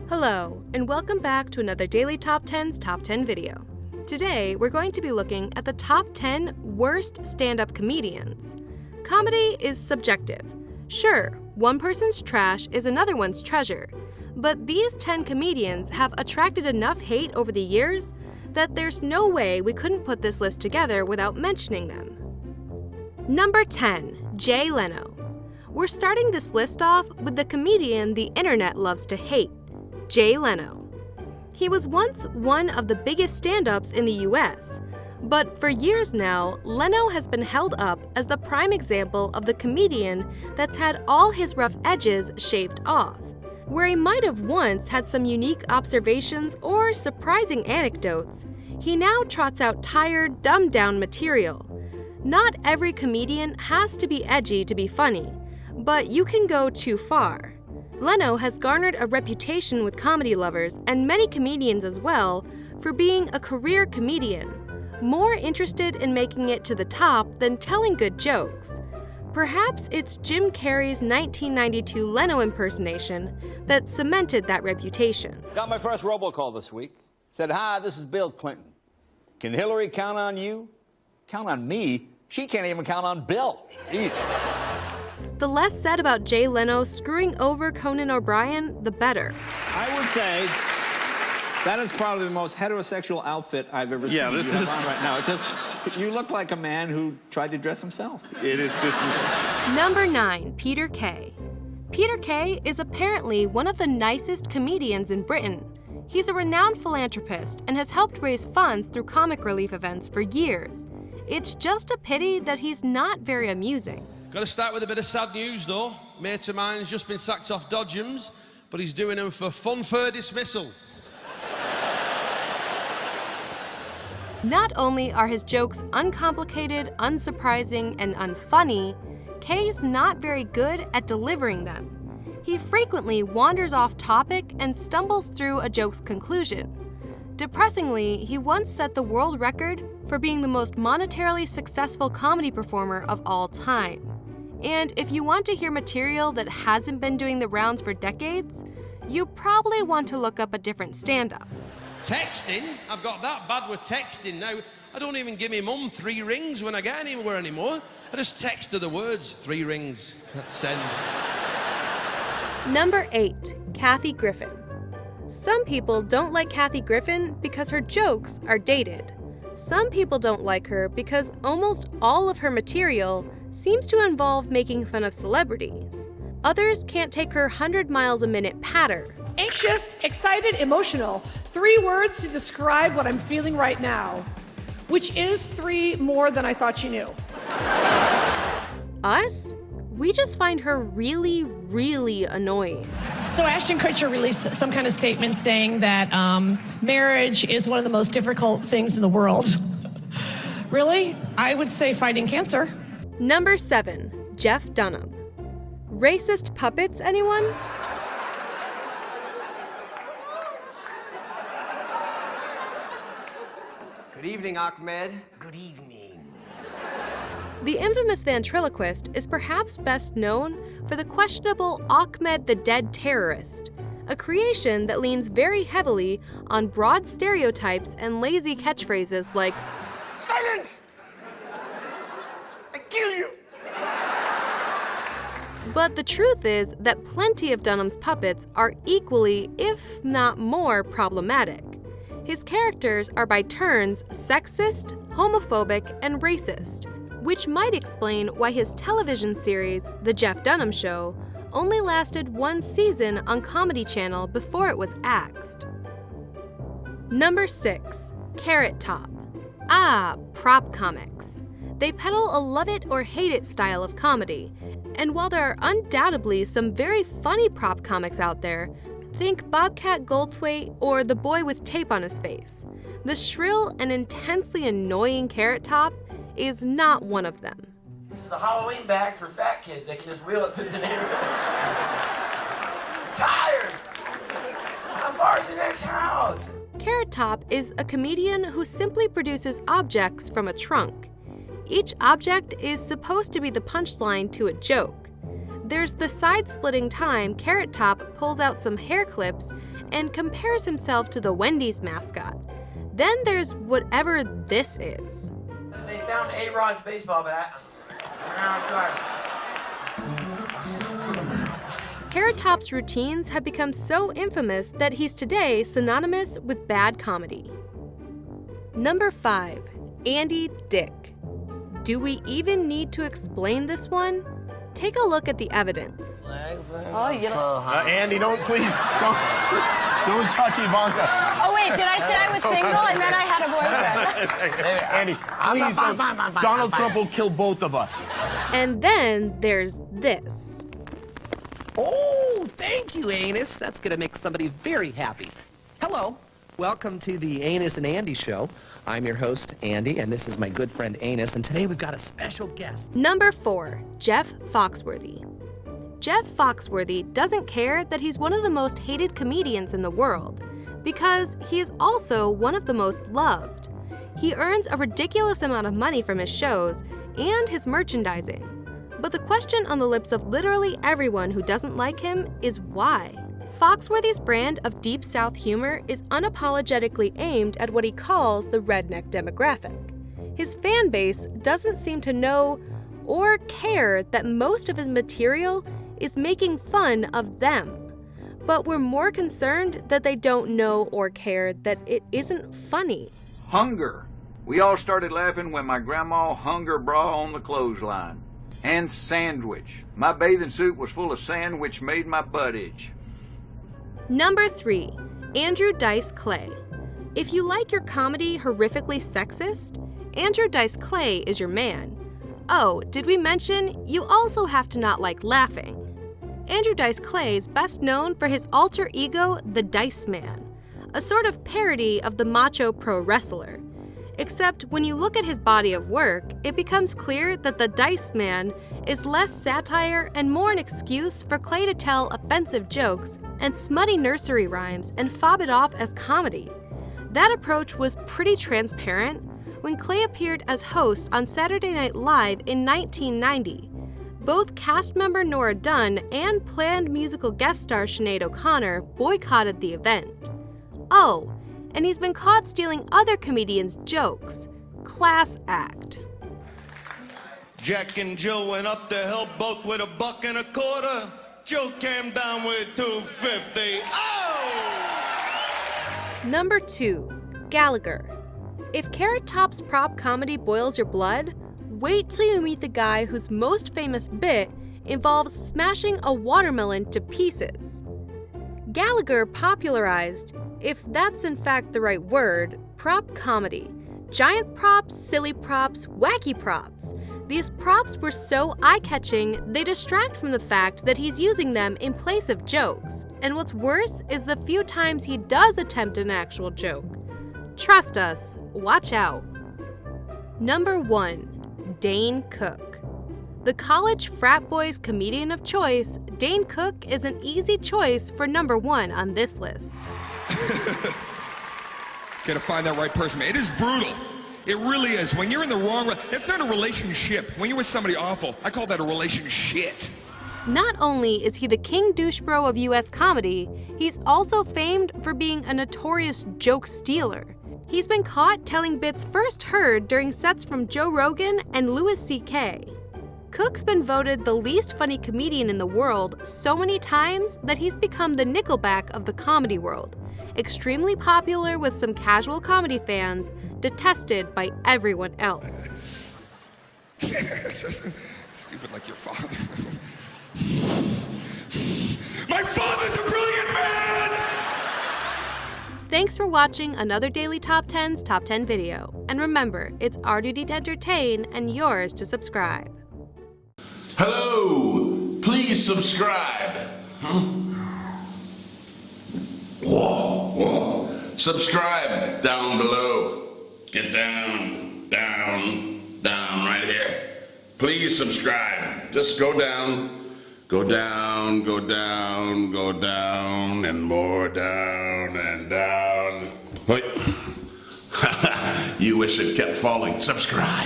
Hello, and welcome back to another Daily Top 10's Top 10 video. Today, we're going to be looking at the top 10 worst stand-up comedians. Comedy is subjective. Sure, one person's trash is another one's treasure, but these 10 comedians have attracted enough hate over the years that there's no way we couldn't put this list together without mentioning them. Number 10, Jay Leno. We're starting this list off with the comedian the internet loves to hate, Jay Leno. He was once one of the biggest stand-ups in the US, but for years now, Leno has been held up as the prime example of the comedian that's had all his rough edges shaved off. Where he might have once had some unique observations or surprising anecdotes, he now trots out tired, dumbed-down material. Not every comedian has to be edgy to be funny, but you can go too far. Leno has garnered a reputation with comedy lovers, and many comedians as well, for being a career comedian, more interested in making it to the top than telling good jokes. Perhaps it's Jim Carrey's 1992 Leno impersonation that cemented that reputation. Got my first robocall this week. Said, "Hi, this is Bill Clinton. Can Hillary count on you?" Count on me? She can't even count on Bill. Either. The less said about Jay Leno screwing over Conan O'Brien, the better. I would say that is probably the most heterosexual outfit I've ever seen. Yeah, this you is have on right now. It just, you look like a man who tried to dress himself. It is. This is. Number 9, Peter Kay. Peter Kay is apparently one of the nicest comedians in Britain. He's a renowned philanthropist and has helped raise funds through comic relief events for years. It's just a pity that he's not very amusing. Got to start with a bit of sad news, though. Mate of mine's just been sacked off Dodgems, but he's doing them for funfair dismissal. Not only are his jokes uncomplicated, unsurprising, and unfunny, Kay's not very good at delivering them. He frequently wanders off topic and stumbles through a joke's conclusion. Depressingly, he once set the world record for being the most monetarily successful comedy performer of all time. And if you want to hear material that hasn't been doing the rounds for decades, you probably want to look up a different stand-up. Texting? I've got that bad with texting now. I don't even give me mum 3 rings when I get anywhere anymore. I just text her the words, 3 rings, send. Number 8, Kathy Griffin. Some people don't like Kathy Griffin because her jokes are dated. Some people don't like her because almost all of her material seems to involve making fun of celebrities. Others can't take her 100 miles a minute patter. Anxious, excited, emotional. 3 words to describe what I'm feeling right now, which is 3 more than I thought you knew. Us? We just find her really, really annoying. So Ashton Kutcher released some kind of statement saying that marriage is one of the most difficult things in the world. Really? I would say fighting cancer. Number 7, Jeff Dunham. Racist puppets, anyone? Good evening, Ahmed. Good evening. The infamous ventriloquist is perhaps best known for the questionable Ahmed the Dead Terrorist, a creation that leans very heavily on broad stereotypes and lazy catchphrases like, Silence! I kill you! But the truth is that plenty of Dunham's puppets are equally, if not more, problematic. His characters are by turns sexist, homophobic, and racist, which might explain why his television series, The Jeff Dunham Show, only lasted 1 season on Comedy Channel before it was axed. Number 6, Carrot Top. Prop comics. They peddle a love it or hate it style of comedy, and while there are undoubtedly some very funny prop comics out there, think Bobcat Goldthwait or The Boy with Tape on His Face, the shrill and intensely annoying Carrot Top is not one of them. This is a Halloween bag for fat kids. They can just wheel it through the neighborhood. Tired! How far's the next house? Carrot Top is a comedian who simply produces objects from a trunk. Each object is supposed to be the punchline to a joke. There's the side-splitting time Carrot Top pulls out some hair clips and compares himself to the Wendy's mascot. Then there's whatever this is. They found A-Rod's baseball bat. Carrot Top's routines have become so infamous that he's today synonymous with bad comedy. Number 5. Andy Dick. Do we even need to explain this one? Take a look at the evidence. Andy, don't touch Ivanka. Oh wait, did I say I was single? I meant I had a boyfriend. Andy, please, Donald Trump will kill both of us. And then there's this. Oh, thank you, Anus. That's gonna make somebody very happy. Hello, welcome to the Anus and Andy show. I'm your host, Andy, and this is my good friend Anus, and today we've got a special guest. Number 4, Jeff Foxworthy. Jeff Foxworthy doesn't care that he's one of the most hated comedians in the world, because he is also one of the most loved. He earns a ridiculous amount of money from his shows and his merchandising. But the question on the lips of literally everyone who doesn't like him is why? Foxworthy's brand of Deep South humor is unapologetically aimed at what he calls the redneck demographic. His fan base doesn't seem to know or care that most of his material is making fun of them. But we're more concerned that they don't know or care that it isn't funny. Hunger. We all started laughing when my grandma hung her bra on the clothesline. And sandwich. My bathing suit was full of sand which made my butt itch. Number 3, Andrew Dice Clay. If you like your comedy horrifically sexist, Andrew Dice Clay is your man. Oh, did we mention you also have to not like laughing? Andrew Dice Clay is best known for his alter ego, the Dice Man, a sort of parody of the macho pro wrestler. Except when you look at his body of work, it becomes clear that the Dice Man is less satire and more an excuse for Clay to tell offensive jokes and smutty nursery rhymes and fob it off as comedy. That approach was pretty transparent when Clay appeared as host on Saturday Night Live in 1990. Both cast member Nora Dunn and planned musical guest star Sinead O'Connor boycotted the event. Oh, and he's been caught stealing other comedians' jokes. Class act. Jack and Jill went up the hill both with $1.25. Jill came down with $2.50. Oh! Number 2, Gallagher. If Carrot Top's prop comedy boils your blood, wait till you meet the guy whose most famous bit involves smashing a watermelon to pieces. Gallagher popularized, if that's in fact the right word, prop comedy. Giant props, silly props, wacky props. These props were so eye-catching, they distract from the fact that he's using them in place of jokes. And what's worse is the few times he does attempt an actual joke. Trust us, watch out. Number 1, Dane Cook. The college frat boys comedian of choice, Dane Cook is an easy choice for number 1 on this list. Gotta find that right person, man. It is brutal. It really is. When you're in the wrong, it's not a relationship. When you're with somebody awful, I call that a relationship. Not only is he the king douche bro of US comedy, he's also famed for being a notorious joke stealer. He's been caught telling bits first heard during sets from Joe Rogan and Louis C.K. Cook's been voted the least funny comedian in the world so many times that he's become the Nickelback of the comedy world. Extremely popular with some casual comedy fans, detested by everyone else. Stupid like your father. My father's a brilliant man! Thanks for watching another Daily Top 10's Top 10 video. And remember, it's our duty to entertain and yours to subscribe. Hello, please subscribe. Whoa. Subscribe down below. Get down, right here. Please subscribe. Just go down, and more down and down. Wait. You wish it kept falling. Subscribe.